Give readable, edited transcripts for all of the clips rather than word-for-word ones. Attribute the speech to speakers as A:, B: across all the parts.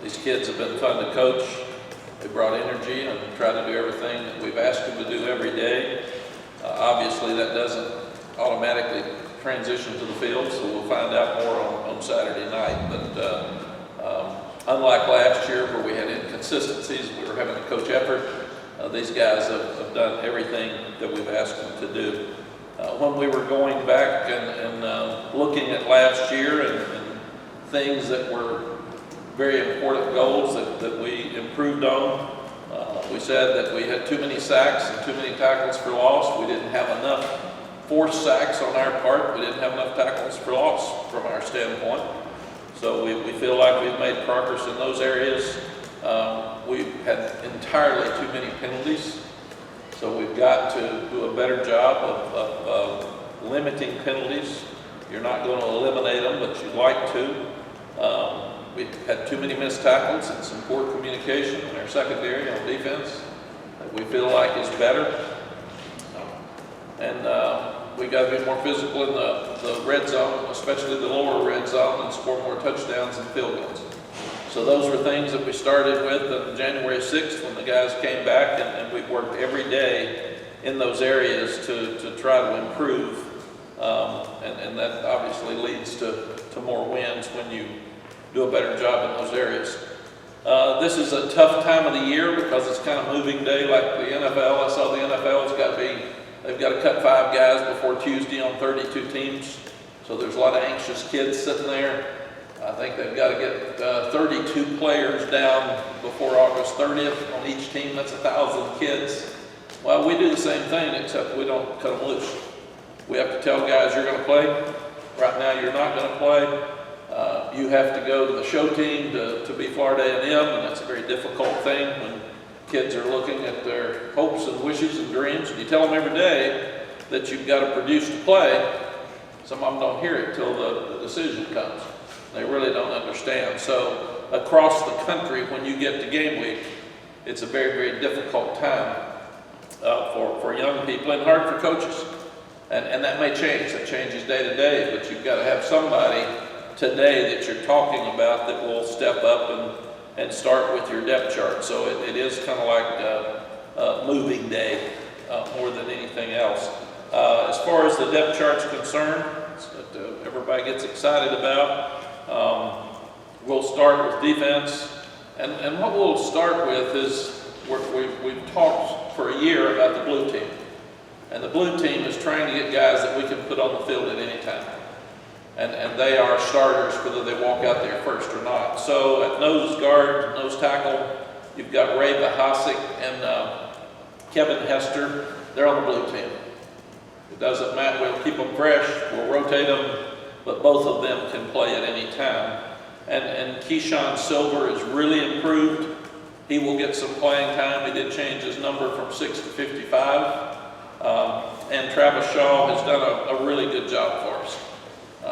A: These kids have been fun to coach. They brought energy and try to do everything that we've asked them to do every day. Obviously, that doesn't automatically transition to the field, so we'll find out more on Saturday night. But unlike last year where we had inconsistencies, we were having a coach effort, these guys have done everything that we've asked them to do. When we were going back and looking at last year and things that were very important goals that we improved on, we said that we had too many sacks and too many tackles for loss. We didn't have enough forced sacks on our part. We didn't have enough tackles for loss from our standpoint. So we feel like we've made progress in those areas. We've had entirely too many penalties. So we've got to do a better job of limiting penalties. You're not going to eliminate them, but you'd like to. We've had too many missed tackles and some poor communication in our secondary on defense that we feel like is better. And we got to be more physical in the red zone, especially the lower red zone, and score more touchdowns and field goals. So those were things that we started with on January 6th when the guys came back, and we've worked every day in those areas to try to improve. And that obviously leads to more wins when you do a better job in those areas. This is a tough time of the year because it's kind of moving day like the NFL. I saw the NFL's they've got to cut 5 guys before Tuesday on 32 teams. So there's a lot of anxious kids sitting there. I think they've got to get 32 players down before August 30th on each team. That's 1,000 kids. Well, we do the same thing, except we don't cut them loose. We have to tell guys you're going to play. Right now you're not going to play. You have to go to the show team to be Florida A&M, and that's a very difficult thing when kids are looking at their hopes and wishes and dreams. And you tell them every day that you've got to produce to play. Some of them don't hear it till the decision comes. They really don't understand. So across the country, when you get to game week, it's a very, very difficult time for young people and hard for coaches. And that may change. That changes day to day, but you've got to have somebody today that you're talking about that will step up and start with your depth chart. So it is kind of like moving day more than anything else. As far as the depth chart's concerned, that everybody gets excited about, we'll start with defense. And what we'll start with is we've talked for a year about the blue team. And the blue team is trying to get guys that we can put on the field at any time. And they are starters whether they walk out there first or not. So at nose guard, nose tackle, you've got Ray Bahasic and Kevin Hester. They're on the blue team. It doesn't matter. We'll keep them fresh. We'll rotate them. But both of them can play at any time. And Keyshawn Silver is really improved. He will get some playing time. He did change his number from 6 to 55. And Travis Shaw has done a really good job for us.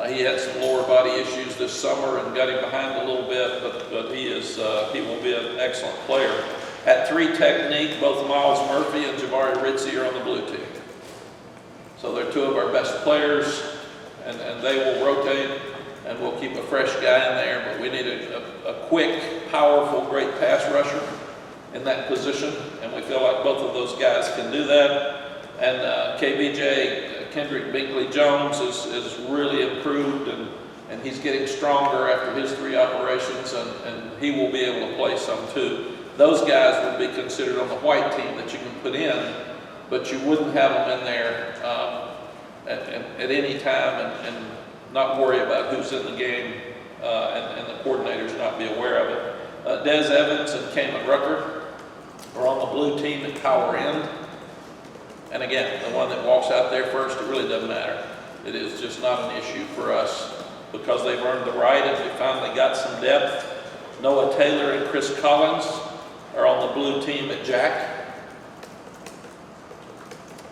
A: He had some lower body issues this summer and got him behind a little bit, but he will be an excellent player. At 3 technique, both Miles Murphy and Jabari Ritzie are on the blue team. So they're 2 of our best players, and they will rotate, and we'll keep a fresh guy in there, but we need a quick, powerful, great pass rusher in that position, and we feel like both of those guys can do that. And KBJ, Kendrick Binkley-Jones is really improved, and he's getting stronger after his 3 operations, and he will be able to play some too. Those guys would be considered on the white team that you can put in, but you wouldn't have them in there at any time and not worry about who's in the game and the coordinators not be aware of it. Des Evans and Kamen Rucker are on the blue team at power end. And again, the one that walks out there first, it really doesn't matter. It is just not an issue for us because they've earned the right and we finally got some depth. Noah Taylor and Chris Collins are on the blue team at Jack.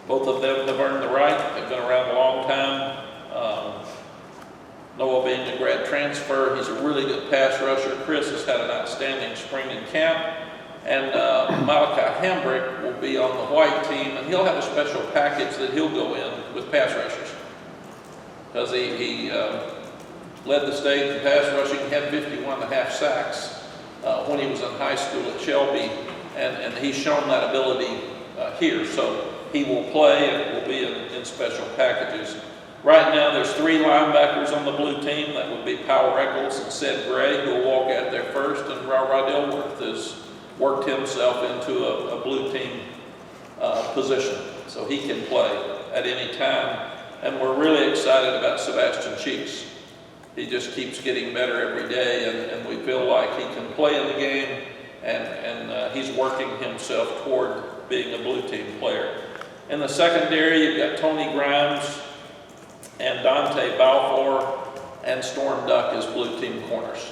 A: Both of them have earned the right. They've been around a long time. Noah being a grad transfer, he's a really good pass rusher. Chris has had an outstanding spring in camp. And Malachi Hambrick will be on the white team, and he'll have a special package that he'll go in with pass rushers. Because he led the state in pass rushing, had 51.5 sacks when he was in high school at Shelby, and he's shown that ability here. So he will play and will be in special packages. Right now, there's 3 linebackers on the blue team. That would be Powell Eccles and Sid Gray, who will walk out there first, and Ra Dilworth has worked himself into a blue team position, so he can play at any time. And we're really excited about Sebastian Cheeks. He just keeps getting better every day, and we feel like he can play in the game, and he's working himself toward being a blue team player. In the secondary, you've got Tony Grimes and Dante Balfour and Storm Duck as blue team corners.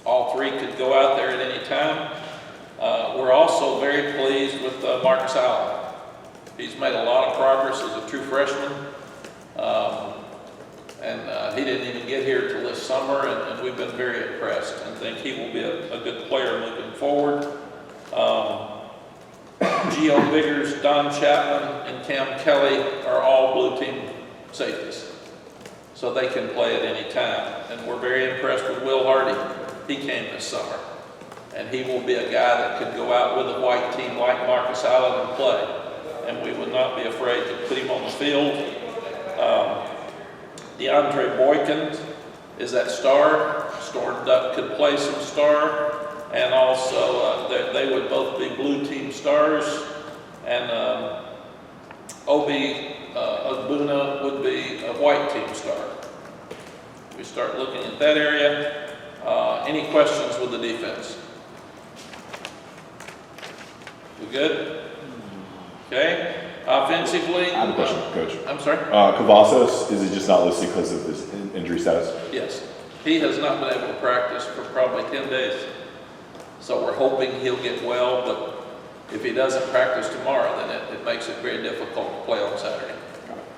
A: All 3 could go out there at any time. We're also very pleased with Marcus Allen. He's made a lot of progress as a true freshman. He didn't even get here till this summer, and we've been very impressed and think he will be a good player moving forward. Gio Biggers, Don Chapman, and Cam Kelly are all blue team safeties, so they can play at any time. And we're very impressed with Will Hardy. He came this summer, and he will be a guy that could go out with a white team like Marcus Allen and play, and we would not be afraid to put him on the field. DeAndre Boykin is that star. Storm Duck could play some star, and also they would both be blue team stars, and Obi Agbuna would be a white team star. We start looking at that area. Any questions with the defense? We good? Okay. Offensively,
B: I have a question, Coach.
A: I'm sorry?
B: Cavazos, is it just not listed because of his injury status?
A: Yes. He has not been able to practice for probably 10 days. So we're hoping he'll get well, but if he doesn't practice tomorrow, then it makes it very difficult to play on Saturday.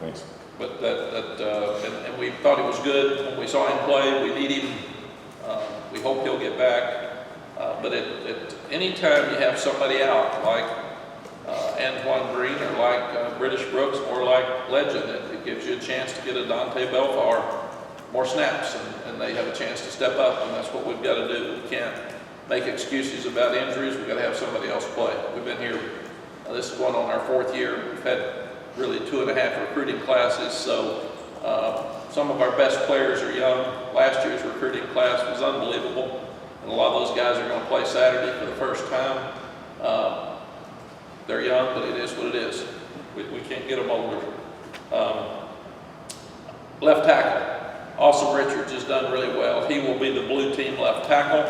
B: Thanks.
A: But and we thought he was good when we saw him play. We need him. We hope he'll get back. But at any time you have somebody out, like Antoine Green or like British Brooks or like Legend, it gives you a chance to get a Dante Belfar more snaps, and they have a chance to step up, and that's what we've got to do. We can't make excuses about injuries. We've got to have somebody else play. We've been here, this is going on our 4th year. We've had really 2.5 recruiting classes, so some of our best players are young. Last year's recruiting class was unbelievable, and a lot of those guys are going to play Saturday for the first time. They're young, but it is what it is. We can't get them older. Left tackle. Austin Richards has done really well. He will be the blue team left tackle.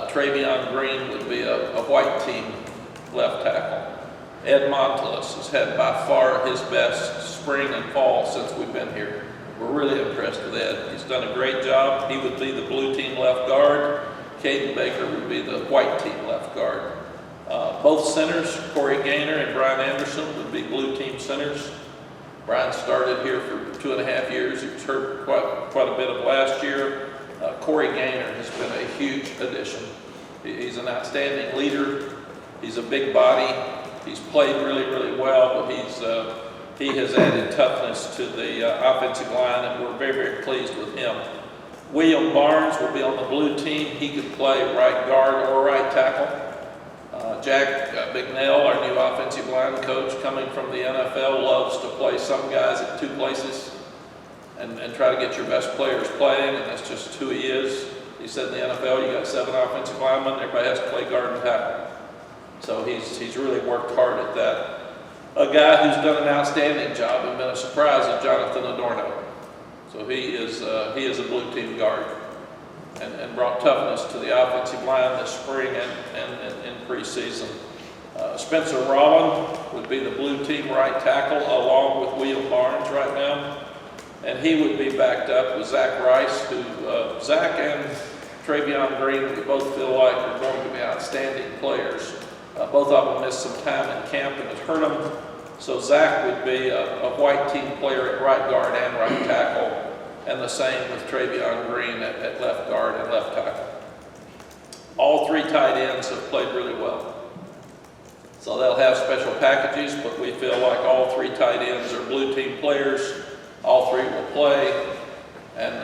A: Travion Green would be a white team left tackle. Ed Montelis has had by far his best spring and fall since we've been here. We're really impressed with Ed. He's done a great job. He would be the blue team left guard. Caden Baker would be the white team left guard. Both centers, Corey Gaynor and Brian Anderson, would be blue team centers. Brian started here for 2.5 years. He was hurt quite a bit of last year. Corey Gaynor has been a huge addition. He's an outstanding leader. He's a big body. He's played really, really well, but he has added toughness to the offensive line, and we're very, very pleased with him. William Barnes will be on the blue team. He could play right guard or right tackle. Jack Bignell, our new offensive line coach coming from the NFL, loves to play some guys at 2 places and try to get your best players playing, and that's just who he is. He said in the NFL, you got 7 offensive linemen, everybody has to play guard and tackle. So he's really worked hard at that. A guy who's done an outstanding job and been a surprise is Jonathan Adorno. So he is a blue team guard and brought toughness to the offensive line this spring and in preseason. Spencer Rollin would be the blue team right tackle along with William Barnes right now. And he would be backed up with Zach Rice, who Zach and Travion Green, we both feel like are going to be outstanding players. Both of them missed some time in camp and it hurt them. So Zach would be a white team player at right guard and right tackle, and the same with Travion Green at left guard and left tackle. All 3 tight ends have played really well. So they'll have special packages, but we feel like all 3 tight ends are blue team players. All 3 will play, and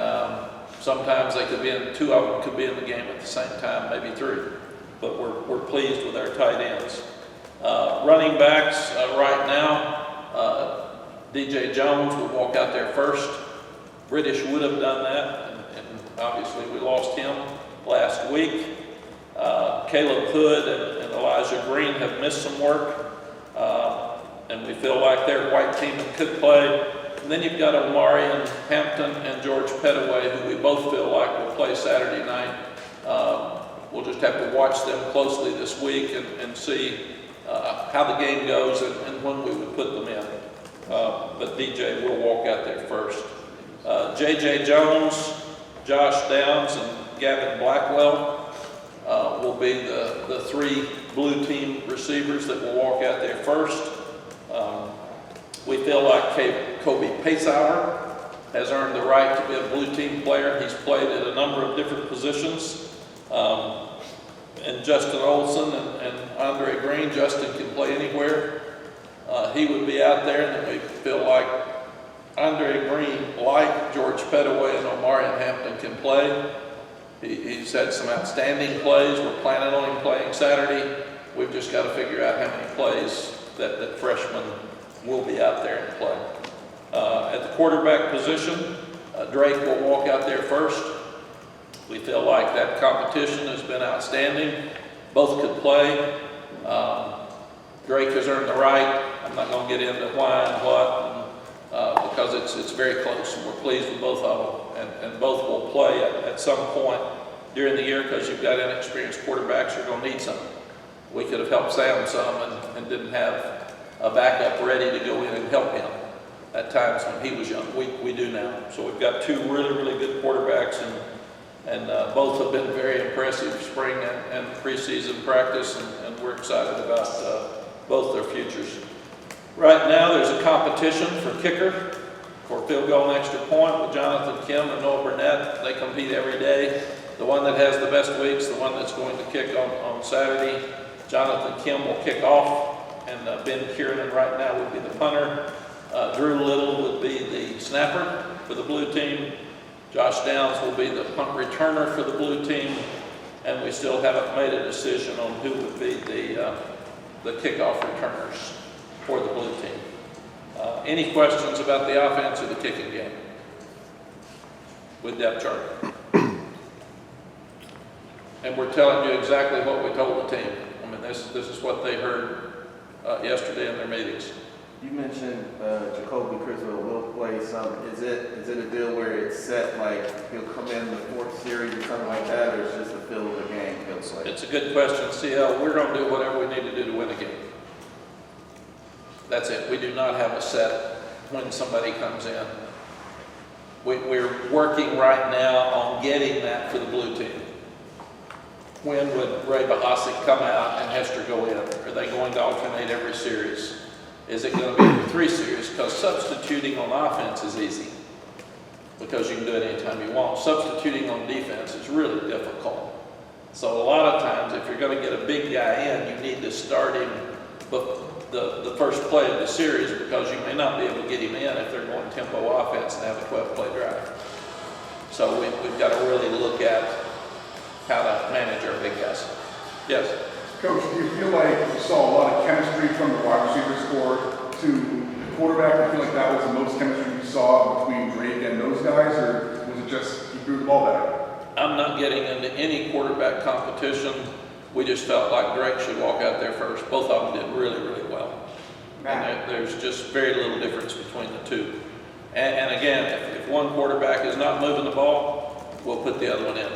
A: Sometimes they could be in, two of them could be in the game at the same time, maybe three. But we're pleased with our tight ends. Running backs, right now, DJ Jones would walk out there first. British would have done that, and obviously we lost him last week. Caleb Hood and Elijah Green have missed some work, and we feel like their white team could play. And then you've got Omarion Hampton and George Pettaway, who we both feel like will play Saturday night. We'll just have to watch them closely this week and see how the game goes and when we would put them in. But DJ will walk out there first. J.J. Jones, Josh Downs, and Gavin Blackwell will be the three blue team receivers that will walk out there first. We feel like Kobe Pacehour has earned the right to be a blue team player. He's played at a number of different positions. And Justin Olson and Andre Green, Justin can play anywhere. He would be out there, and then we feel like Andre Green, like George Pettaway and Omarion Hampton, can play. He's had some outstanding plays. We're planning on him playing Saturday. We've just got to figure out how many plays that freshmen will be out there and play. At the quarterback position, Drake will walk out there first. We feel like that competition has been outstanding. Both could play. Drake has earned the right. I'm not going to get into why and what, because it's very close, and we're pleased with both of them. And both will play at some point during the year, because you've got inexperienced quarterbacks, you're going to need some. We could have helped Sam some and didn't have a backup ready to go in and help him at times when he was young. We do now. So we've got two really, really good quarterbacks, and both have been very impressive spring and preseason practice, and we're excited about both their futures. Right now, there's a competition for kicker, for field goal and extra point with Jonathan Kim and Noah Burnett. They compete every day. The one that has the best weeks, the one that's going to kick on Saturday. Jonathan Kim will kick off, and Ben Kieran right now would be the punter. Drew Little would be the snapper for the blue team. Josh Downs will be the punt returner for the blue team, and we still haven't made a decision on who would be the kickoff returners for the blue team. Any questions about the offense or the kicking game with depth chart? And we're telling you exactly what we told the team. I mean, this is what they heard yesterday in their meetings.
C: You mentioned Jacoby Criswell will play some. Is it a deal where it's set, like he'll come in the fourth series or something like that, or is it just the feel of the game he'll play?
A: It's a good question, CL. We're going to do whatever we need to do to win a game. That's it. We do not have a set when somebody comes in. We're working right now on getting that for the blue team. When would Ray Bahasic come out and Hester go in? Are they going to alternate every series? Is it going to be every 3 series? Because substituting on offense is easy, because you can do it anytime you want. Substituting on defense is really difficult. So a lot of times, if you're going to get a big guy in, you need to start him the first play of the series, because you may not be able to get him in if they're going tempo offense and have a 12-play drive. So we've got to really look at how to manage our big guys. Yes?
D: Coach, do you feel like you saw a lot of chemistry from the wide receiver score to the quarterback? I feel like that was the most chemistry you saw between Drake and those guys, or was it just he threw the ball better?
A: I'm not getting into any quarterback competition. We just felt like Drake should walk out there first. Both of them did really, really well. And there's just very little difference between the two. And again, if one quarterback is not moving the ball, we'll put the other one in.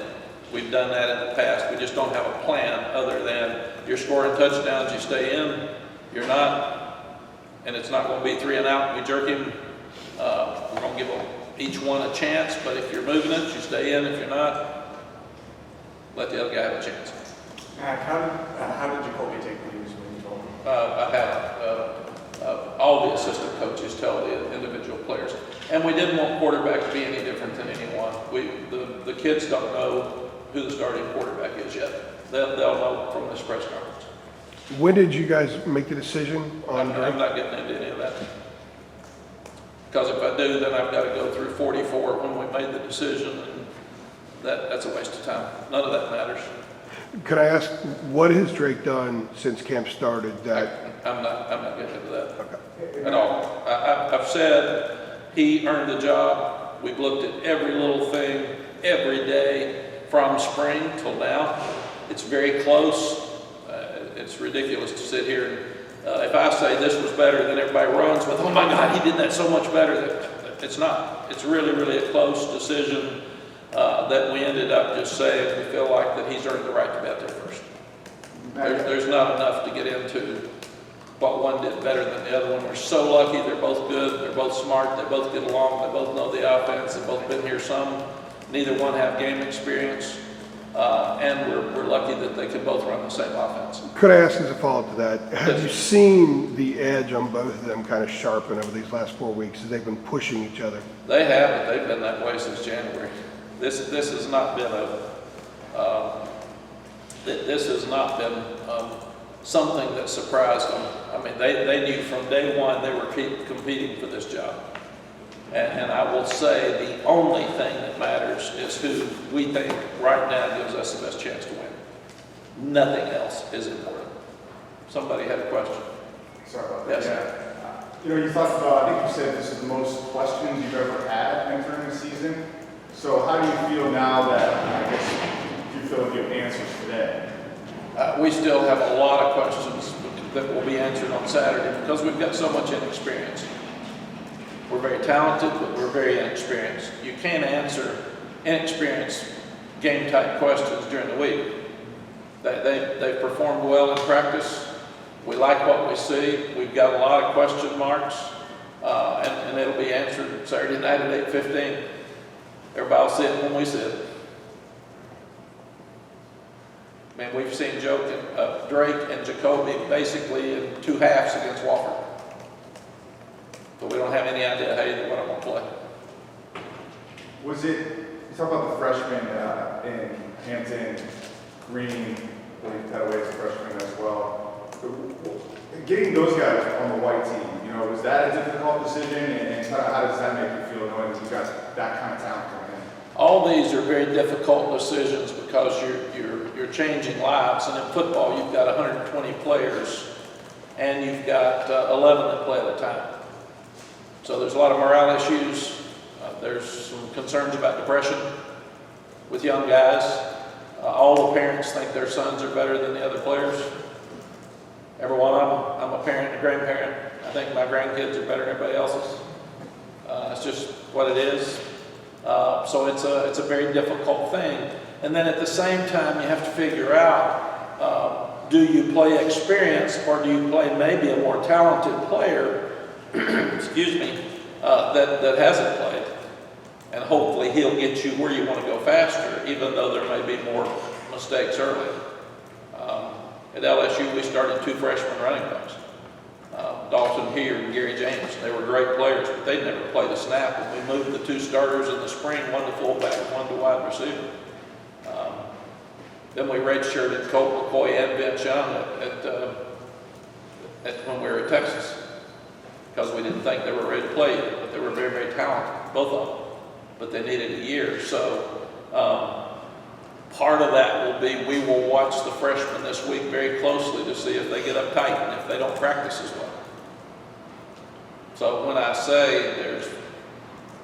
A: We've done that in the past. We just don't have a plan other than you're scoring touchdowns, you stay in. You're not, and it's not going to be 3 and out. We jerk him. We're going to give each one a chance, but if you're moving it, you stay in. If you're not, let the other guy have a chance.
E: Mack, how did Jacoby take the news when you told him?
A: I have all the assistant coaches tell the individual players. And we didn't want quarterback to be any different than anyone. The kids don't know who the starting quarterback is yet. They'll know from this press conference.
F: When did you guys make the decision on
A: I'm not getting into any of that. Because if I do, then I've got to go through 44 when we made the decision that's a waste of time. None of that matters.
F: Can I ask, what has Drake done since camp started that,
A: I'm not getting into that at all. I've said he earned the job. We've looked at every little thing every day from spring till now. It's very close. It's ridiculous to sit here. If I say this was better, then everybody runs with, oh my God, he did that so much better. It's not. It's really, really a close decision that we ended up just saying we feel like that he's earned the right to be out there first. There's not enough to get into what one did better than the other one. We're so lucky. They're both good. They're both smart. They both get along. They both know the offense. They've both been here some. Neither one have game experience. And we're lucky that they can both run the same offense.
F: could I ask as a follow-up to that, have you seen the edge on both of them kind of sharpen over these last 4 weeks as they've been pushing each other?
A: They have, but they've been that way since January. This has not been something that surprised them. I mean, they knew from day one they were competing for this job. And I will say the only thing that matters is who we think right now gives us the best chance to win. Nothing else is important. Somebody had a question.
D: Sorry about that.
A: Yes.
D: Yeah. You know, you talked about, I think you said this is the most questions you've ever had entering the season. So how do you feel now that, I guess, you feel like you have answers today?
A: We still have a lot of questions that will be answered on Saturday because we've got so much inexperience. We're very talented, but we're very inexperienced. You can't answer inexperienced game-type questions during the week. They've performed well in practice. We like what we see. We've got a lot of question marks, and it'll be answered Saturday night at 8:15. Everybody will see it when we see it. I mean, we've seen Drake and Jacoby basically in two halves against Wofford. But we don't have any idea how either one of them will play.
D: Was it, you talk about the freshmen in Hampton, Green, William Petaway as a freshman as well. Getting those guys on the white team, you know, was that a difficult decision? And how does that make you feel knowing that you got that kind of talent coming in?
A: All these are very difficult decisions because you're changing lives. And in football, you've got 120 players and you've got 11 that play at a time. So there's a lot of morale issues. There's some concerns about depression with young guys. All the parents think their sons are better than the other players. Every one of them. I'm a parent, a grandparent. I think my grandkids are better than everybody else's. It's just what it is. So it's a very difficult thing. And then at the same time, you have to figure out, do you play experience or do you play maybe a more talented player excuse me, that hasn't played. And hopefully he'll get you where you want to go faster, even though there may be more mistakes early. At LSU, we started 2 freshman running backs. Dalton Here and Gary James. They were great players, but they'd never played a snap. And we moved the 2 starters in the spring, one to fullback and one to wide receiver. Then we redshirted Colt McCoy and Vince Young when we were at Texas, because we didn't think they were ready to play yet, but they were very, very talented, both of them. But they needed a year. So part of that will be we will watch the freshmen this week very closely to see if they get uptight and if they don't practice as well. So when I say there's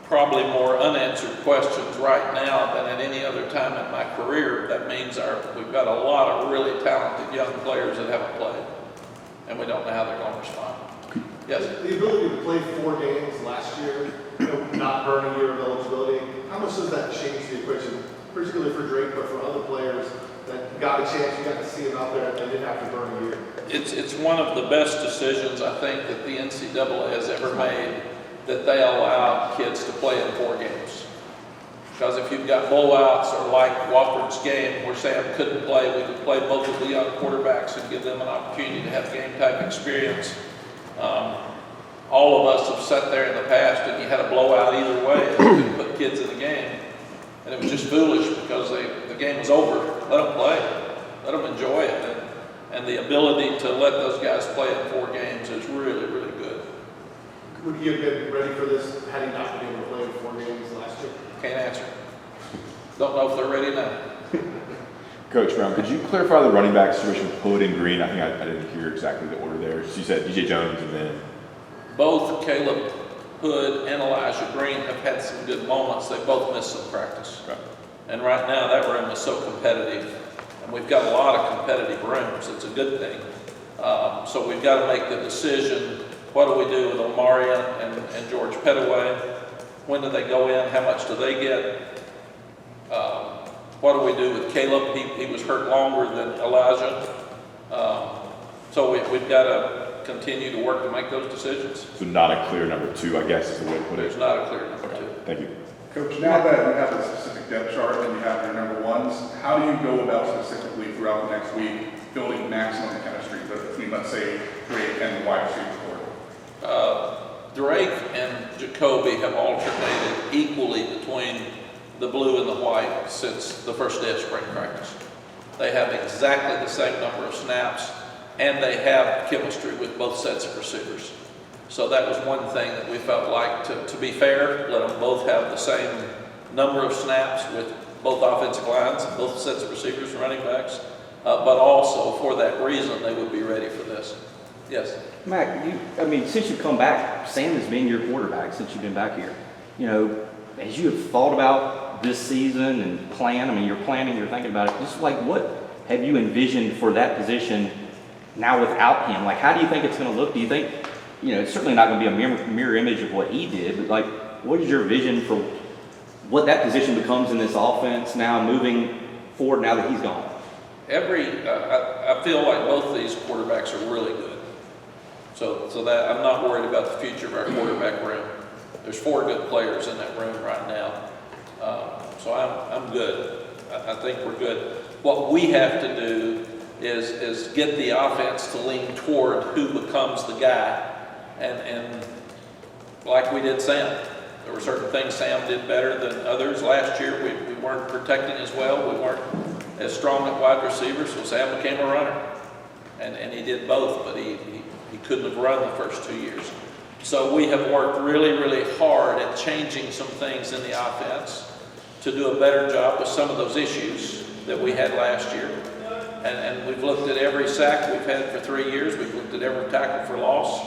A: probably more unanswered questions right now than at any other time in my career, that means we've got a lot of really talented young players that haven't played, and we don't know how they're going to respond. Yes?
G: The ability to play 4 games last year, you know, not burn a year of eligibility, how much does that change the equation, particularly for Drake, but for other players that got a chance, you got to see them out there, and they didn't have to burn a year?
A: It's one of the best decisions I think that the NCAA has ever made, that they allow kids to play in 4 games. Because if you've got blowouts or like Wofford's game where Sam couldn't play, we could play both of the young quarterbacks and give them an opportunity to have game type experience. All of us have sat there in the past and you had a blowout either way and you could put kids in the game. And it was just foolish because the game was over. Let them play. Let them enjoy it. And the ability to let those guys play in 4 games is really, really good.
G: Would he have been ready for this had he not been able to play 4 games last year?
A: Can't answer. Don't know if they're ready now.
B: Coach Brown, could you clarify the running back situation with Hood and Green? I think I didn't hear exactly the order there. So you said DJ Jones and then,
A: Both Caleb Hood and Elijah Green have had some good moments. They both missed some practice.
B: right.
A: And right now, that room is so competitive, and we've got a lot of competitive rooms. It's a good thing. So we've got to make the decision, what do we do with Omarion and George Pettaway? When do they go in? How much do they get? What do we do with Caleb? He was hurt longer than Elijah. So we've got to continue to work to make those decisions.
B: So not a clear number 2, I guess is the way to put
A: There's
B: it.
A: not a clear number 2.
B: Thank you.
D: Coach, now that you have a specific depth chart and you have your number ones, how do you go about specifically throughout the next week building maximum chemistry between, let's say, Drake and the wide receiver core?
A: Drake and Jacoby have alternated equally between the blue and the white since the first day of spring practice. They have exactly the same number of snaps, and they have chemistry with both sets of receivers. So that was one thing that we felt like, to be fair, let them both have the same number of snaps with both offensive lines, both sets of receivers and running backs, but also for that reason, they would be ready for this. Yes?
H: Mack, since you've come back, Sam has been your quarterback since you've been back here. You know, as you have thought about this season and you're planning, you're thinking about it, just like what have you envisioned for that position now without him? Like, how do you think it's going to look? Do you think, it's certainly not going to be a mirror image of what he did, but like, what is your vision for what that position becomes in this offense now moving forward now that he's gone?
A: I feel like both of these quarterbacks are really good. So that I'm not worried about the future of our quarterback room. There's 4 good players in that room right now. So I'm good. I think we're good. What we have to do is get the offense to lean toward who becomes the guy. And like we did Sam, there were certain things Sam did better than others. Last year we weren't protecting as well. We weren't as strong at wide receivers, so Sam became a runner. And he did both, but he couldn't have run the first 2 years. So we have worked really, really hard at changing some things in the offense to do a better job with some of those issues that we had last year. And we've looked at every sack we've had for 3 years. We've looked at every tackle for loss.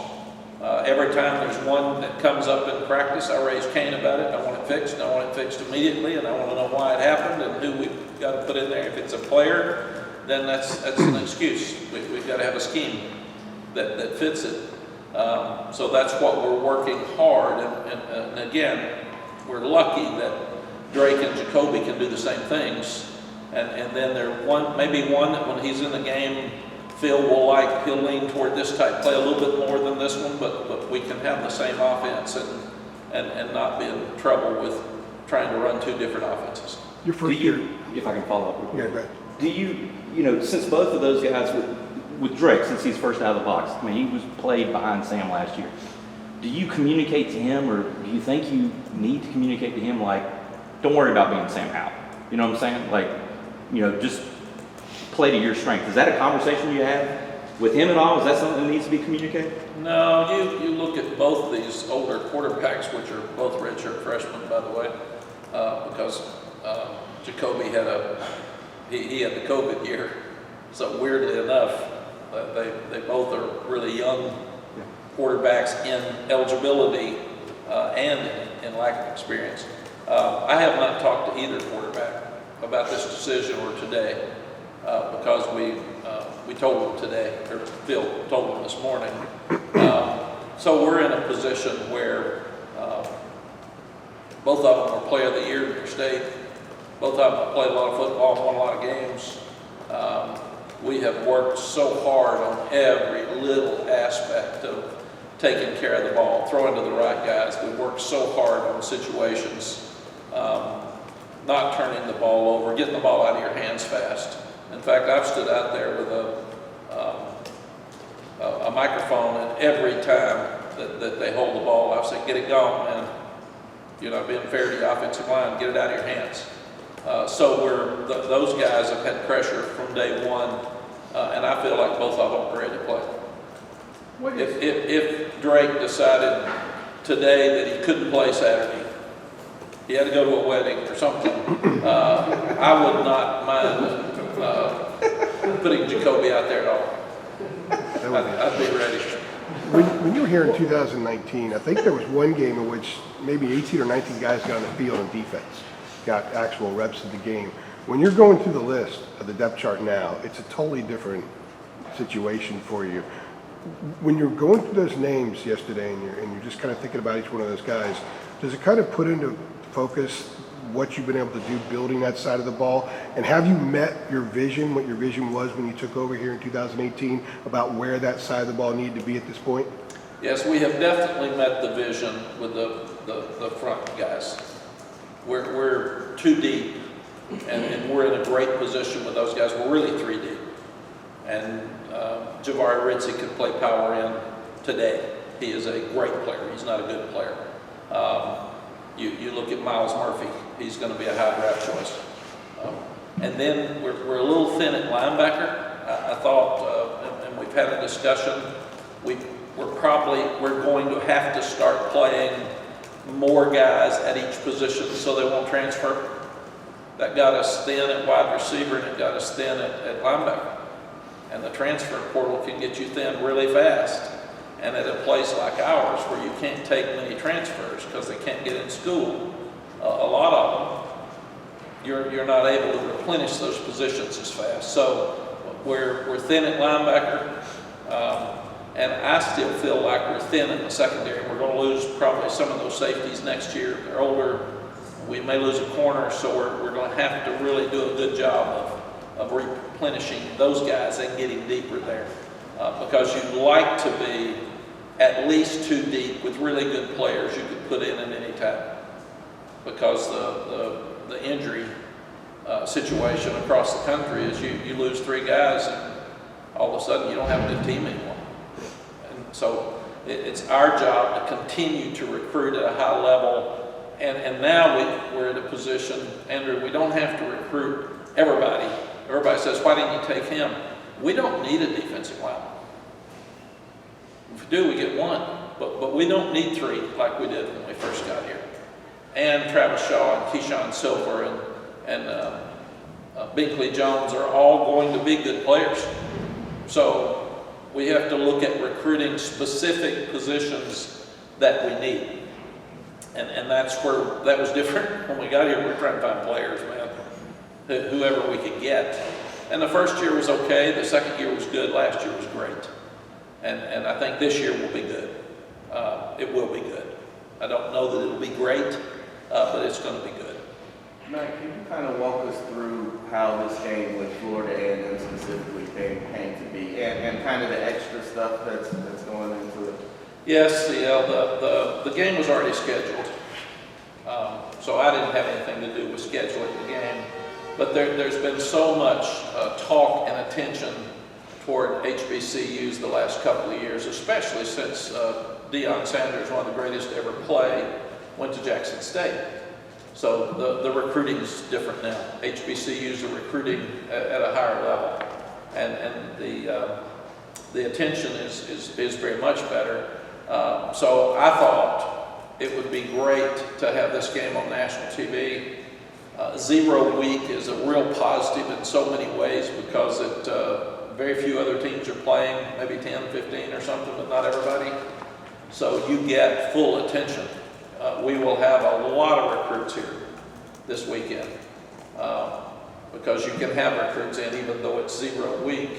A: Every time there's one that comes up in practice, I raise Cain about it. I want it fixed, and I want it fixed immediately, and I want to know why it happened and who we've got to put in there. If it's a player, then that's an excuse. We've got to have a scheme that fits it. So that's what we're working hard. And again, we're lucky that Drake and Jacoby can do the same things. And then maybe one that when he's in the game, Phil will like, he'll lean toward this type play a little bit more than this one, but we can have the same offense and not be in trouble with trying to run 2 different offenses.
F: Your first year.
H: If I can follow up.
F: Yeah, go ahead.
H: Do you, since both of those guys, with Drake, since he's first out of the box, he was played behind Sam last year. Do you communicate to him, or do you think you need to communicate to him, like, don't worry about being Sam out? You know what I'm saying? Like, just play to your strength. Is that a conversation you have with him at all? Is that something that needs to be communicated?
A: No, you look at both these older quarterbacks, which are both redshirt freshmen, by the way, because Jacoby had he had the COVID year. So weirdly enough, they both are really young quarterbacks in eligibility and in lack of experience. I have not talked to either quarterback about this decision or today because we told them today, or Phil told them this morning. So we're in a position where both of them are player of the year in their state. Both of them have played a lot of football, won a lot of games. We have worked so hard on every little aspect of taking care of the ball, throwing to the right guys. We've worked so hard on situations, not turning the ball over, getting the ball out of your hands fast. In fact, I've stood out there with a microphone, and every time that they hold the ball, I've said, get it going, man. You're not being fair to your offensive line. Get it out of your hands. So those guys have had pressure from day one, and I feel like both of them are ready to play. If Drake decided today that he couldn't play Saturday, he had to go to a wedding or something, I would not mind putting Jacoby out there at all. I'd be ready.
F: When you were here in 2019, I think there was one game in which maybe 18 or 19 guys got on the field on defense, got actual reps of the game. When you're going through the list of the depth chart now, it's a totally different situation for you. When you're going through those names yesterday and you're just kind of thinking about each one of those guys, does it kind of put into focus what you've been able to do building that side of the ball? And have you met your vision, what your vision was when you took over here in 2018 about where that side of the ball needed to be at this point?
A: Yes, we have definitely met the vision with the front guys. We're too deep, and we're in a great position with those guys. We're really 3 deep. And Javari Ritzy could play power in today. He is a great player. He's not a good player. You look at Miles Murphy, he's going to be a high draft choice. And then we're a little thin at linebacker. I thought, and we've had a discussion, we're going to have to start playing more guys at each position so they won't transfer. That got us thin at wide receiver and it got us thin at linebacker. And the transfer portal can get you thin really fast. And at a place like ours where you can't take many transfers because they can't get in school, a lot of them, you're not able to replenish those positions as fast. So we're thin at linebacker, and I still feel like we're thin in the secondary. We're going to lose probably some of those safeties next year. They're older. We may lose a corner, so we're going to have to really do a good job of replenishing those guys and getting deeper there. Because you'd like to be at least 2 deep with really good players you could put in at any time. Because the injury situation across the country is you lose 3 guys and all of a sudden you don't have a good team anymore. And so it's our job to continue to recruit at a high level. And now we're in a position, Andrew, we don't have to recruit everybody. Everybody says, why didn't you take him? We don't need a defensive lineman. If we do, we get 1. But we don't need 3 like we did when we first got here. And Travis Shaw and Keyshawn Silver and Binkley Jones are all going to be good players. So we have to look at recruiting specific positions that we need. And that's where that was different when we got here. We were trying to find players, man, whoever we could get. And the first year was okay. The second year was good. Last year was great. And I think this year will be good. It will be good. I don't know that it'll be great, but it's going to be good.
C: Mack, can you kind of walk us through how this game with Florida A&M specifically came to be, and kind of the extra stuff that's going into it?
A: Yes, the game was already scheduled, so I didn't have anything to do with scheduling the game. But there's been so much talk and attention toward HBCUs the last couple of years, especially since Deion Sanders, one of the greatest to ever play, went to Jackson State. So the recruiting is different now. HBCUs are recruiting at a higher level, and the attention is very much better. So I thought it would be great to have this game on national TV. 0 week is a real positive in so many ways because very few other teams are playing, maybe 10, 15 or something, but not everybody. So you get full attention. We will have a lot of recruits here this weekend because you can have recruits in even though it's 0 week.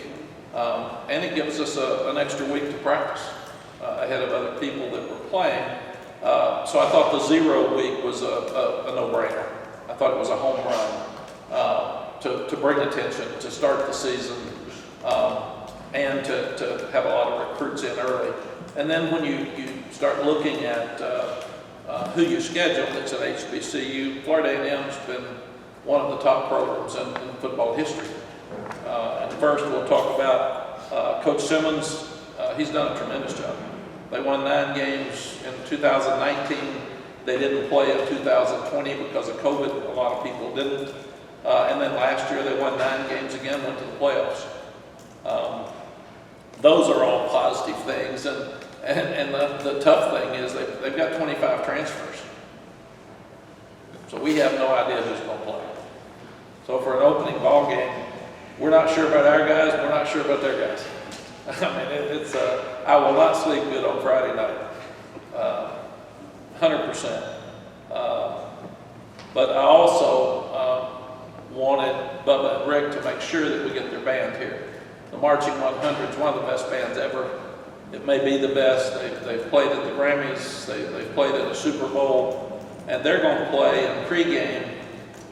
A: And it gives us an extra week to practice ahead of other people that were playing. So I thought the 0 week was a no-brainer. I thought it was a home run to bring attention, to start the season, and to have a lot of recruits in early. And then when you start looking at who you schedule that's at HBCU, Florida A&M's been one of the top programs in football history. And first we'll talk about Coach Simmons. He's done a tremendous job. They won 9 games in 2019. They didn't play in 2020 because of COVID. A lot of people didn't. And then last year they won 9 games again, went to the playoffs. Those are all positive things. And the tough thing is they've got 25 transfers. So we have no idea who's going to play. So for an opening ball game, we're not sure about our guys, we're not sure about their guys. I mean, I will not sleep good on Friday night, 100%. But I also wanted Bubba and Rick to make sure that we get their band here. The Marching 100 is one of the best bands ever. It may be the best. They've played at the Grammys, they've played at a Super Bowl, and they're going to play in pregame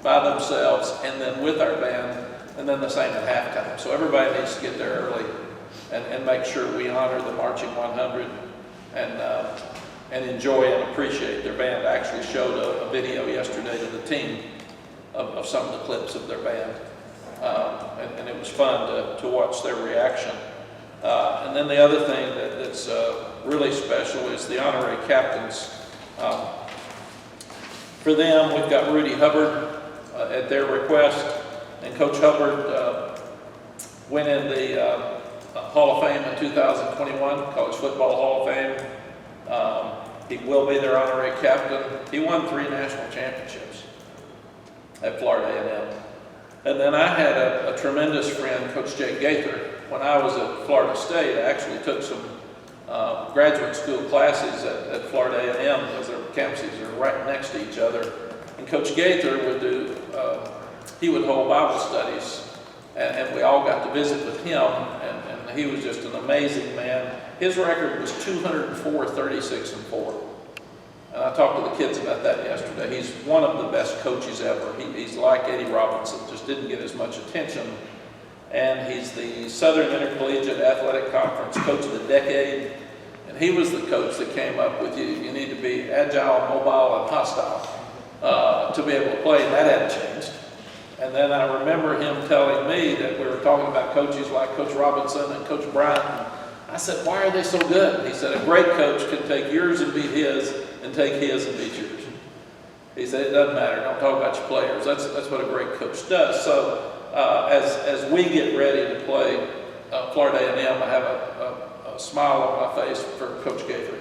A: by themselves and then with our band, and then the same at halftime. So everybody needs to get there early and make sure we honor the Marching 100 and enjoy and appreciate their band. I actually showed a video yesterday to the team of some of the clips of their band, and it was fun to watch their reaction. And then the other thing that's really special is the honorary captains. For them, we've got Rudy Hubbard at their request, and Coach Hubbard went in the Hall of Fame in 2021, College Football Hall of Fame. He will be their honorary captain. He won 3 national championships at Florida A&M. And then I had a tremendous friend, Coach Jay Gaither. When I was at Florida State, I actually took some graduate school classes at Florida A&M because their campuses are right next to each other. And Coach Gaither would he would hold Bible studies, and we all got to visit with him, and he was just an amazing man. His record was 204, 36, and 4. And I talked to the kids about that yesterday. He's one of the best coaches ever. He's like Eddie Robinson, just didn't get as much attention. And he's the Southern Intercollegiate Athletic Conference Coach of the Decade. And he was the coach that came up with you need to be agile, mobile, and hostile to be able to play, and that hadn't changed. And then I remember him telling me that we were talking about coaches like Coach Robinson and Coach Bryant. I said, why are they so good? He said, a great coach can take yours and beat his, and take his and beat yours. He said, it doesn't matter, don't talk about your players. That's what a great coach does. So as we get ready to play Florida A&M, I have a smile on my face for Coach Gaither,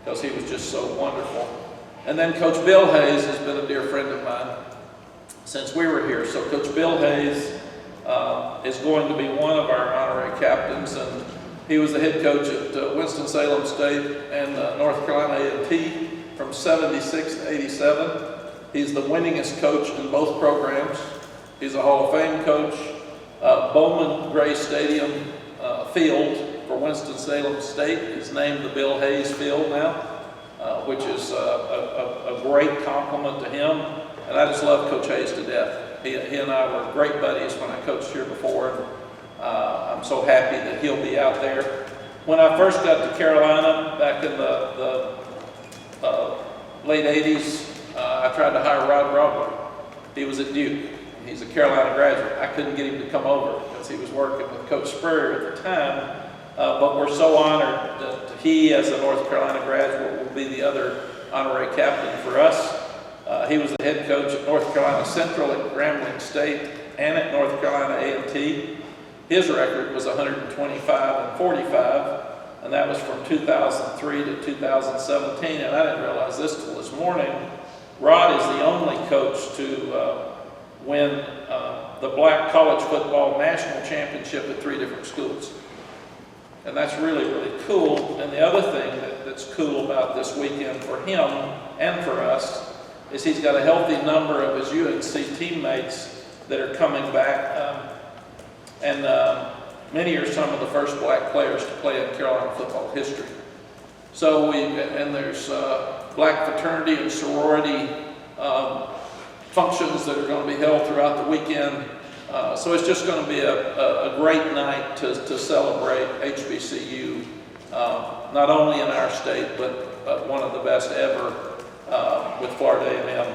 A: because he was just so wonderful. And then Coach Bill Hayes has been a dear friend of mine since we were here. So Coach Bill Hayes is going to be one of our honorary captains, and he was the head coach at Winston-Salem State and North Carolina A&T from 76 to 87. He's the winningest coach in both programs. He's a Hall of Fame coach. Bowman Gray Stadium field for Winston-Salem State is named the Bill Hayes Field now, which is a great compliment to him. And I just love Coach Hayes to death. He and I were great buddies when I coached here before. And, I'm so happy that he'll be out there. When I first got to Carolina back in the late 80s, I tried to hire Rod Broadway. He was at Duke. He's a Carolina graduate. I couldn't get him to come over because he was working with Coach Spurrier at the time. But we're so honored that he, as a North Carolina graduate, will be the other honorary captain for us. He was the head coach at North Carolina Central, at Grambling State, and at North Carolina A&T. His record was 125 and 45, and that was from 2003 to 2017. And I didn't realize this till this morning. Rod is the only coach to win the Black College Football National Championship at 3 different schools. And that's really, really cool. And the other thing that's cool about this weekend for him and for us is he's got a healthy number of his UNC teammates that are coming back. And many are some of the first black players to play in Carolina football history. So there's black fraternity and sorority functions that are going to be held throughout the weekend. So it's just going to be a great night to celebrate HBCU, not only in our state, but one of the best ever with Florida A&M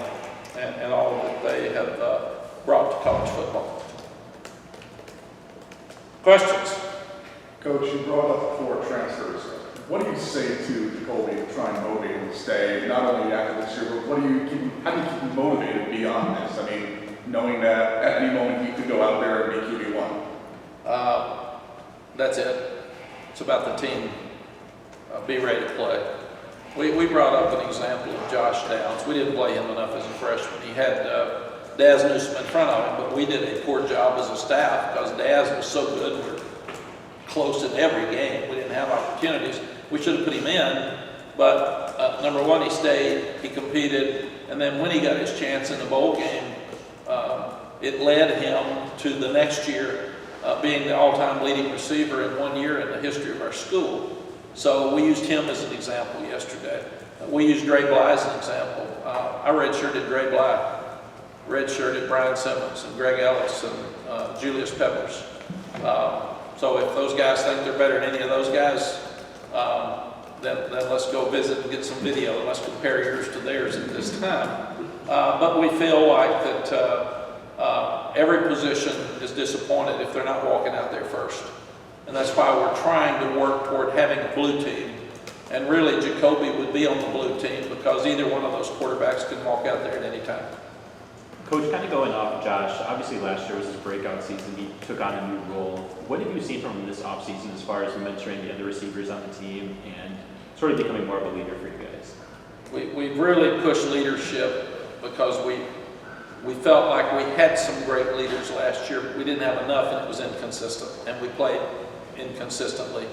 A: and all that they have brought to college football. Questions?
D: Coach, you brought up 4 transfers. What do you say to Jacoby to try and motivate him to stay, not only after this year, but how do you keep him motivated beyond this? I mean, knowing that at any moment he could go out there and be QB1.
A: That's it. It's about the team. Be ready to play. We brought up an example of Josh Downs. We didn't play him enough as a freshman. He had Daz Newsom in front of him, but we did a poor job as a staff because Daz was so good. We're close in every game. We didn't have opportunities. We should have put him in, but number one, he stayed, he competed, and then when he got his chance in the bowl game, it led him to the next year being the all-time leading receiver in 1 year in the history of our school. So we used him as an example yesterday. We used Dre Bly as an example. I redshirted Dre Bly, redshirted Brian Simmons and Greg Ellis and Julius Peppers. So if those guys think they're better than any of those guys, then let's go visit and get some video and let's compare yours to theirs at this time. But we feel like that every position is disappointed if they're not walking out there first. And that's why we're trying to work toward having a blue team. And really, Jacoby would be on the blue team because either one of those quarterbacks can walk out there at any time.
I: Coach, kind of going off Josh, obviously last year was his breakout season. He took on a new role. What have you seen from him this offseason as far as mentoring the other receivers on the team and sort of becoming more of a leader for you guys?
A: We've really pushed leadership because we felt like we had some great leaders last year, but we didn't have enough and it was inconsistent, and we played inconsistently.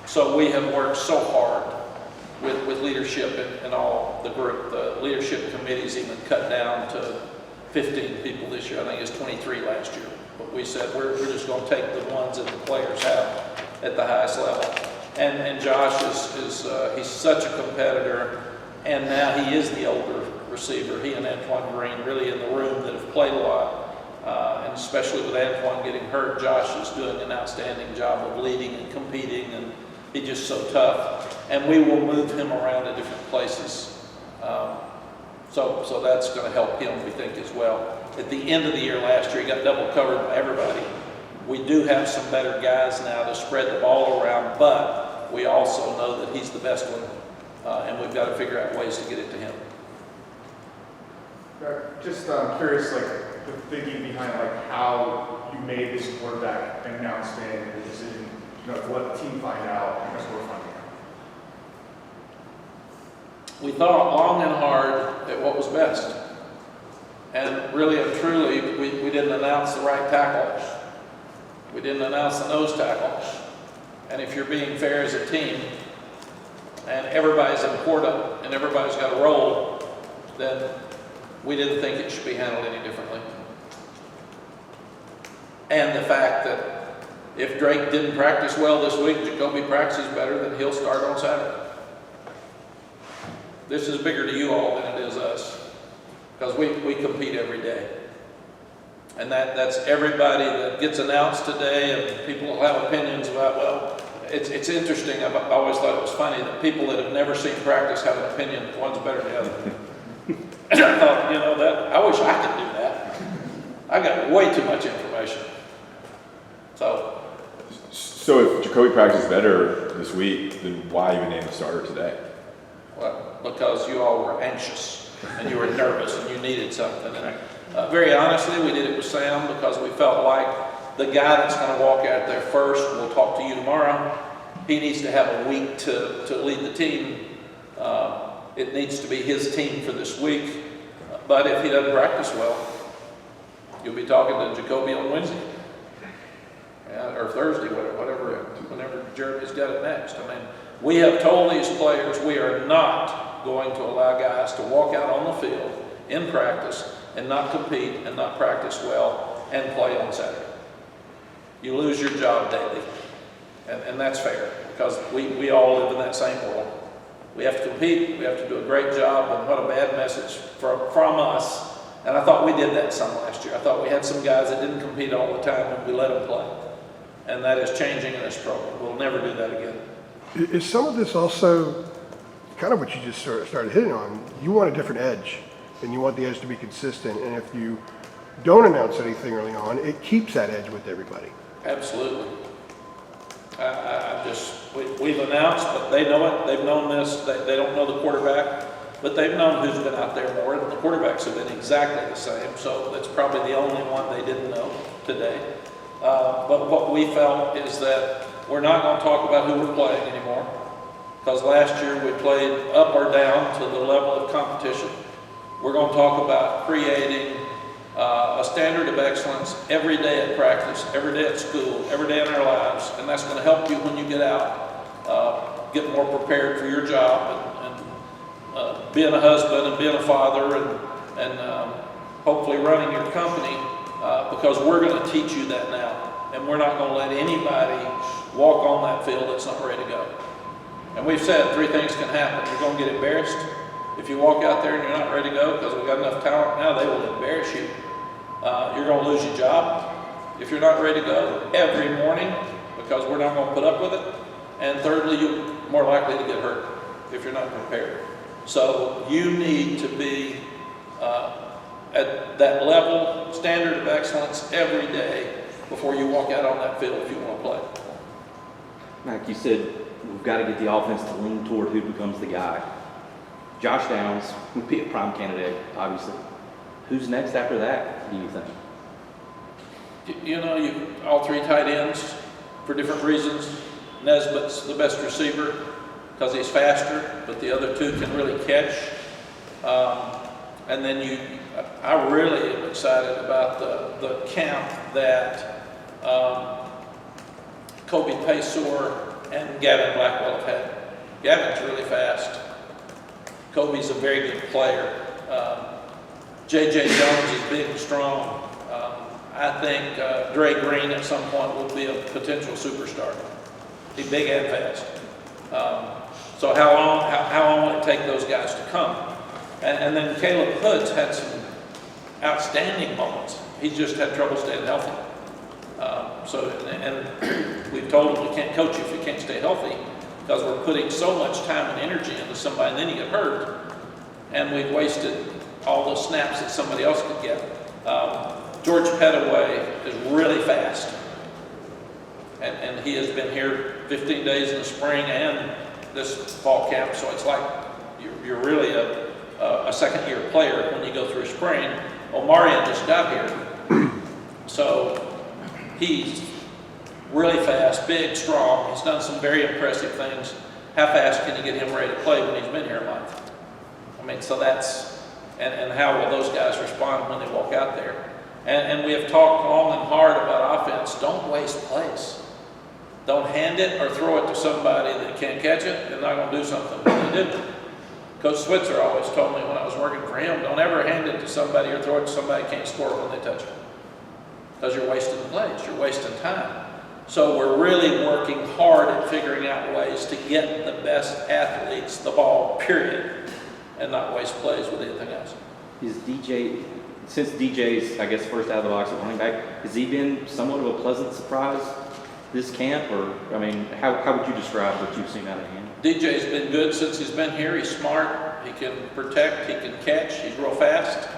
A: So we have worked so hard with leadership in all the group. The leadership committee's even cut down to 15 people this year. I think it's 23 last year. But we said we're just going to take the ones that the players have at the highest level. And Josh he's such a competitor, and now he is the older receiver. He and Antoine Green really in the room that have played a lot. And especially with Antoine getting hurt, Josh is doing an outstanding job of leading and competing, and he's just so tough. And we will move him around to different places. So that's going to help him, we think, as well. At the end of the year last year, he got double covered by everybody. We do have some better guys now to spread the ball around, but we also know that he's the best one, and we've got to figure out ways to get it to him.
D: Just curious, like the thinking behind like how you made this quarterback announcement and the decision, to let the team find out and that's what we're finding out.
A: We thought long and hard at what was best. And really and truly, we didn't announce the right tackle. We didn't announce the nose tackle. And if you're being fair as a team, and everybody's important, and everybody's got a role, then we didn't think it should be handled any differently. And the fact that if Drake didn't practice well this week, Jacoby practices better, then he'll start on Saturday. This is bigger to you all than it is us, because we compete every day. And that's everybody that gets announced today, and people will have opinions about, well, it's interesting. I've always thought it was funny that people that have never seen practice have an opinion that one's better than the other. And I thought, that I wish I could do that. I got way too much information.
B: So if Jacoby practices better this week, then why even name the starter today?
A: Well, because you all were anxious and you were nervous and you needed something. And very honestly, we did it with Sam because we felt like the guy that's going to walk out there first, we'll talk to you tomorrow, he needs to have a week to lead the team. It needs to be his team for this week. But if he doesn't practice well, you'll be talking to Jacoby on Wednesday. Or Thursday, whenever Jeremy's got it next. I mean, we have told these players we are not going to allow guys to walk out on the field in practice and not compete and not practice well and play on Saturday. You lose your job daily. And that's fair because we all live in that same world. We have to compete, we have to do a great job, and what a bad message from us. And I thought we did that some last year. I thought we had some guys that didn't compete all the time and we let them play. And that is changing in this program. We'll never do that again.
F: Is some of this also kind of what you just started hitting on? You want a different edge, and you want the edge to be consistent. And if you don't announce anything early on, it keeps that edge with everybody.
A: Absolutely. We've announced, but they know it. They've known this. They don't know the quarterback, but they've known who's been out there more. And the quarterbacks have been exactly the same. So that's probably the only one they didn't know today. But what we felt is that we're not going to talk about who we're playing anymore. because last year we played up or down to the level of competition. We're going to talk about creating a standard of excellence every day at practice, every day at school, every day in our lives, and that's going to help you when you get out, get more prepared for your job and being a husband and being a father and hopefully running your company, because we're going to teach you that now, and we're not going to let anybody walk on that field that's not ready to go. And we've said 3 things can happen. You're going to get embarrassed. If you walk out there and you're not ready to go, because we've got enough talent now, they will embarrass you. You're going to lose your job if you're not ready to go every morning, because we're not going to put up with it. And thirdly, you're more likely to get hurt if you're not prepared. So you need to be at that level, standard of excellence every day before you walk out on that field if you want to play.
H: Mack, you said we've got to get the offense to lean toward who becomes the guy. Josh Downs would be a prime candidate, obviously. Who's next after that, do you think?
A: You know, all 3 tight ends for different reasons. Nesbitt's the best receiver because he's faster, but the other 2 can really catch. And then I really am excited about the camp that Kobe Paysor and Gavin Blackwell have had. Gavin's really fast. Kobe's a very good player. J.J. Jones is big and strong. I think Dre Green at some point will be a potential superstar. He's big and fast. So how long will it take those guys to come? And then Caleb Hood's had some outstanding moments. He's just had trouble staying healthy. And we've told him we can't coach you if you can't stay healthy, because we're putting so much time and energy into somebody, and then you get hurt, and we've wasted all those snaps that somebody else could get. George Pettaway is really fast, and he has been here 15 days in the spring and this fall camp, so it's like you're really a second-year player when you go through spring. Omarion just got here, so he's really fast, big, strong. He's done some very impressive things. How fast can you get him ready to play when he's been here a month? I mean, so that's, and how will those guys respond when they walk out there? And we have talked long and hard about offense. Don't waste plays. Don't hand it or throw it to somebody that can't catch it and not going to do something when they didn't. Coach Switzer always told me when I was working for him, don't ever hand it to somebody or throw it to somebody that can't score when they touch it, because you're wasting the plays, you're wasting time. So we're really working hard at figuring out ways to get the best athletes the ball, period, and not waste plays with anything else.
H: Is DJ, since DJ's, I guess, first out of the box at running back, has he been somewhat of a pleasant surprise this camp? Or, I mean, how would you describe what you've seen out of him?
A: DJ's been good since he's been here. He's smart, he can protect, he can catch, he's real fast.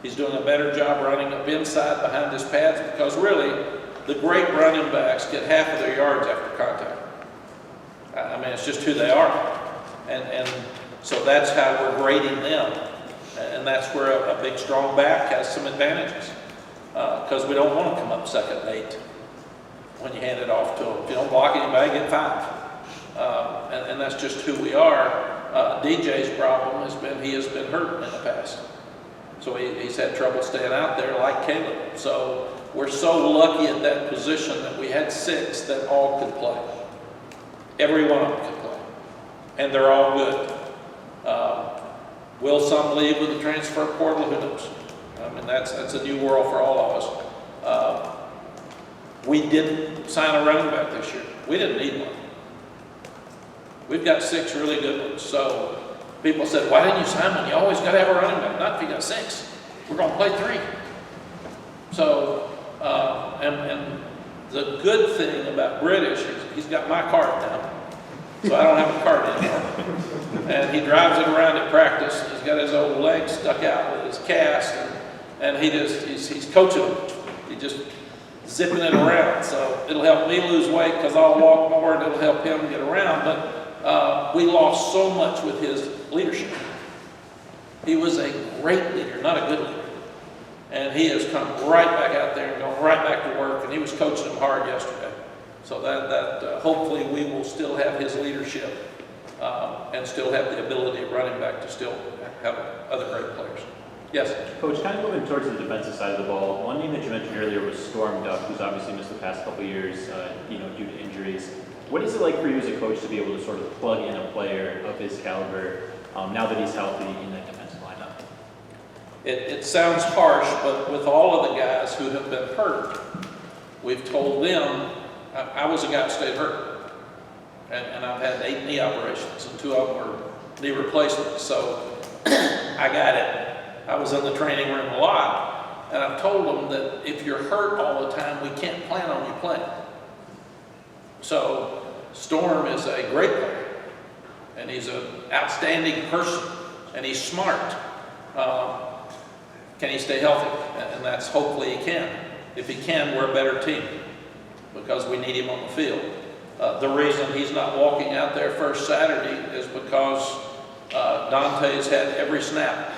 A: He's doing a better job running up inside behind his pads, because really, the great running backs get half of their yards after contact. I mean, it's just who they are. And so that's how we're grading them. And that's where a big, strong back has some advantages, because we don't want to come up second and 8 when you hand it off to them. If you don't block anybody, get 5. And that's just who we are. DJ's problem has been he has been hurt in the past. So he's had trouble staying out there like Caleb. So we're so lucky at that position that we had 6 that all could play. Every one of them could play. And they're all good. Will some leave with the transfer portal? Who knows? I mean, that's a new world for all of us. We didn't sign a running back this year. We didn't need one. We've got 6 really good ones. So people said, why didn't you sign one? You always got to have a running back. Not if you got 6. We're going to play 3. So, and the good thing about British is he's got my card now. So I don't have a card anymore. And he drives it around at practice. He's got his old legs stuck out with his cast. And he's coaching them. He's just zipping it around. So it'll help me lose weight because I'll walk more, and it'll help him get around. But we lost so much with his leadership. He was a great leader, not a good leader. And he has come right back out there and gone right back to work, and he was coaching them hard yesterday. So that hopefully we will still have his leadership and still have the ability of running back to still have other great players. Yes?
I: Coach, kind of moving towards the defensive side of the ball, one name that you mentioned earlier was Storm Duck, who's obviously missed the past couple of years, due to injuries. What is it like for you as a coach to be able to sort of plug in a player of his caliber now that he's healthy in that defensive lineup?
A: It sounds harsh, but with all of the guys who have been hurt, we've told them, I was a guy who stayed hurt, and I've had 8 knee operations, and 2 of them were knee replacements, so I got it. I was in the training room a lot, and I've told them that if you're hurt all the time, we can't plan on you playing. So Storm is a great player, and he's an outstanding person, and he's smart. Can he stay healthy? And that's hopefully he can. If he can, we're a better team because we need him on the field. The reason he's not walking out there first Saturday is because Dante's had every snap.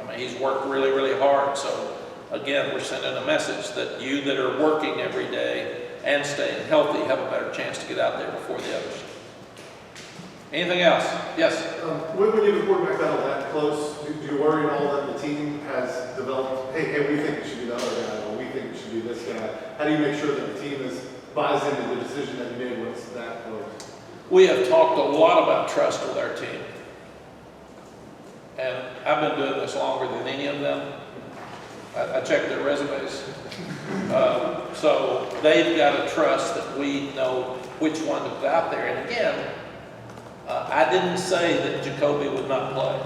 A: I mean, he's worked really, really hard. So again, we're sending a message that you that are working every day and staying healthy have a better chance to get out there before the others. Anything else? Yes?
G: When you have a quarterback battle that close, do you worry at all that the team has developed, hey, we think it should be the other guy, or we think it should be this guy? How do you make sure that the team buys into the decision that you made when it's that close?
A: We have talked a lot about trust with our team. And I've been doing this longer than any of them. I checked their resumes. So they've got to trust that we know which one to put out there. And again, I didn't say that Jacoby would not play.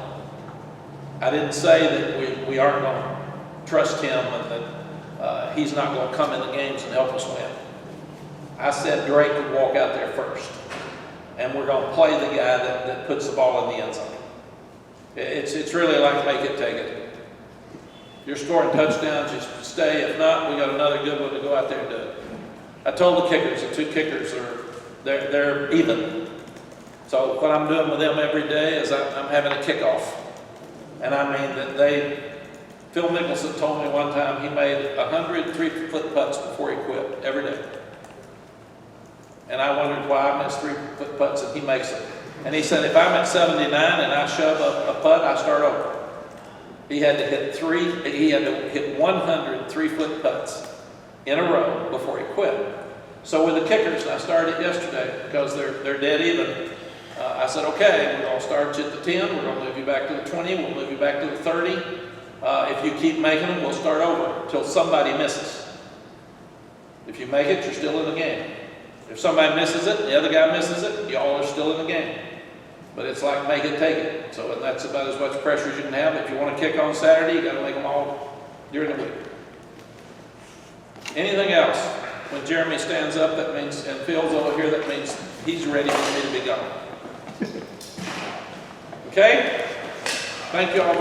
A: I didn't say that we aren't going to trust him and that he's not going to come in the games and help us win. I said Drake would walk out there first. And we're going to play the guy that puts the ball in the end zone. It's really like make it, take it. If you're scoring touchdowns, you stay. If not, we got another good one to go out there and do it. I told the kickers, the 2 kickers they're even. So what I'm doing with them every day is I'm having a kickoff. And I mean that Phil Mickelson told me one time he made 100 3-foot putts before he quit every day. And I wondered why I missed 3-foot putts and he makes them. And he said, if I'm at 79 and I shove a putt, I start over. He had to hit 100 3-foot putts in a row before he quit. So with the kickers, and I started yesterday because they're dead even. I said, okay, we're going to start you at the 10, we're going to move you back to the 20, we'll move you back to the 30. If you keep making them, we'll start over until somebody misses. If you make it, you're still in the game. If somebody misses it, the other guy misses it, y'all are still in the game. But it's like make it, take it. So and that's about as much pressure as you can have. If you want to kick on Saturday, you got to make them all during the week. Anything else? When Jeremy stands up, that means, and Phil's over here, that means he's ready for me to be gone. Okay? Thank you all.